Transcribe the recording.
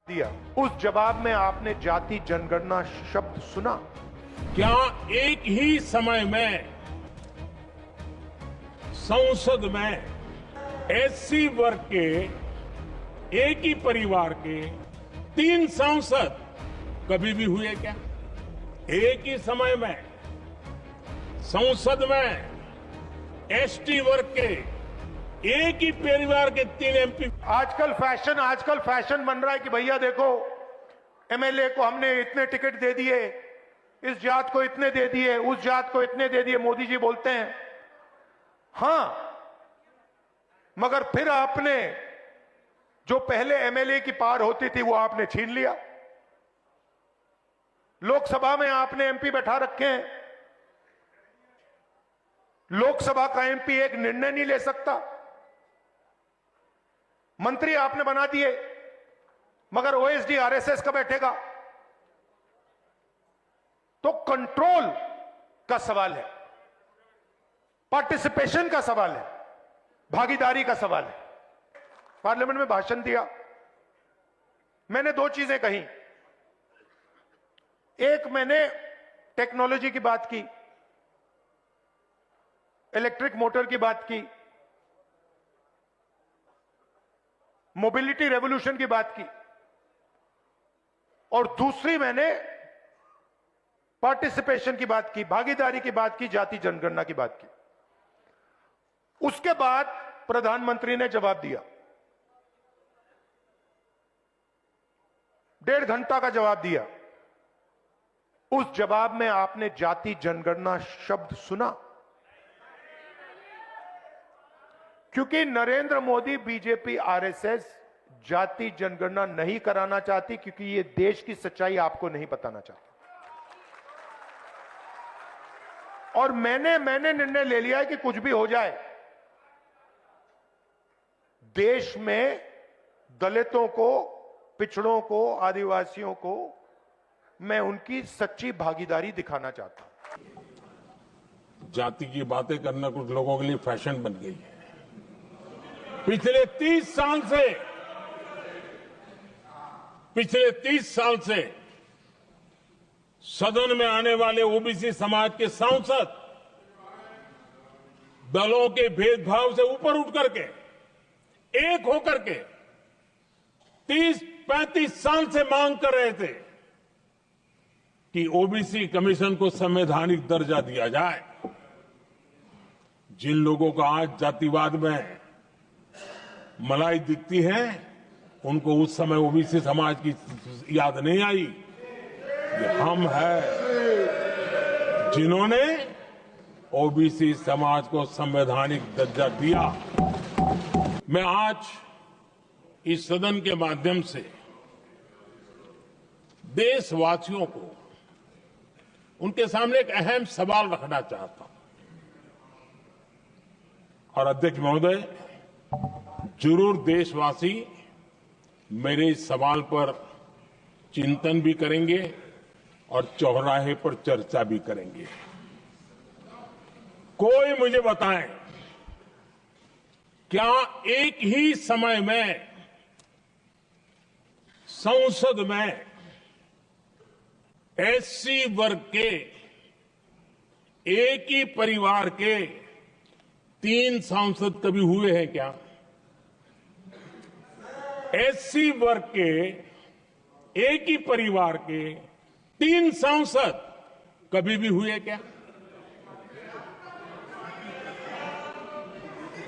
दिया। उस जवाब में आपने जाति जनगणना शब्द सुना? क्या एक ही समय में संसद में एससी वर्ग के एक ही परिवार के 3 सांसद कभी भी हुए क्या? एक ही समय में संसद में एसटी वर्ग के एक ही परिवार के 3 एमपी। आजकल फैशन बन रहा है कि भैया देखो, एमएलए को हमने इतने टिकट दे दिए, इस जात को इतने दे दिए, उस जात को इतने दे दिए। मोदी जी बोलते हैं हां, मगर फिर आपने जो पहले एमएलए की पार होती थी वो आपने छीन लिया। लोकसभा में आपने एमपी बैठा रखे हैं। लोकसभा का एमपी एक निर्णय नहीं ले सकता। मंत्री आपने बना दिए, मगर ओएसडी आरएसएस का बैठेगा। तो कंट्रोल का सवाल है, पार्टिसिपेशन का सवाल है, भागीदारी का सवाल है। पार्लियामेंट में भाषण दिया, मैंने 2 चीजें कही। एक, मैंने टेक्नोलॉजी की बात की, इलेक्ट्रिक मोटर की बात की, मोबिलिटी रेवोल्यूशन की बात की, और दूसरी मैंने पार्टिसिपेशन की बात की, भागीदारी की बात की, जाति जनगणना की बात की। उसके बाद प्रधानमंत्री ने जवाब दिया, 1.5 घंटा का जवाब दिया। उस जवाब में आपने जाति जनगणना शब्द सुना? क्योंकि नरेंद्र मोदी, बीजेपी, आरएसएस जाति जनगणना नहीं कराना चाहती, क्योंकि ये देश की सच्चाई आपको नहीं बताना चाहती। और मैंने निर्णय ले लिया है कि कुछ भी हो जाए, देश में दलितों को, पिछड़ों को, आदिवासियों को मैं उनकी सच्ची भागीदारी दिखाना चाहता हूं। जाति की बातें करना कुछ लोगों के लिए फैशन बन गई है। पिछले 30 साल से सदन में आने वाले ओबीसी समाज के सांसद दलों के भेदभाव से ऊपर उठ करके, एक होकर के 30-35 साल से मांग कर रहे थे कि ओबीसी कमीशन को संवैधानिक दर्जा दिया जाए। जिन लोगों को आज जातिवाद में मलाई दिखती है, उनको उस समय ओबीसी समाज की याद नहीं आई। ये हम हैं जिन्होंने ओबीसी समाज को संवैधानिक दर्जा दिया। मैं आज इस सदन के माध्यम से देशवासियों को, उनके सामने एक अहम सवाल रखना चाहता हूं। और अध्यक्ष महोदय, जरूर देशवासी मेरे इस सवाल पर चिंतन भी करेंगे और चौराहे पर चर्चा भी करेंगे। कोई मुझे बताएं, क्या एक ही समय में संसद में एससी वर्ग के एक ही परिवार के 3 सांसद कभी हुए हैं क्या? एससी वर्ग के एक ही परिवार के 3 सांसद कभी भी हुए क्या?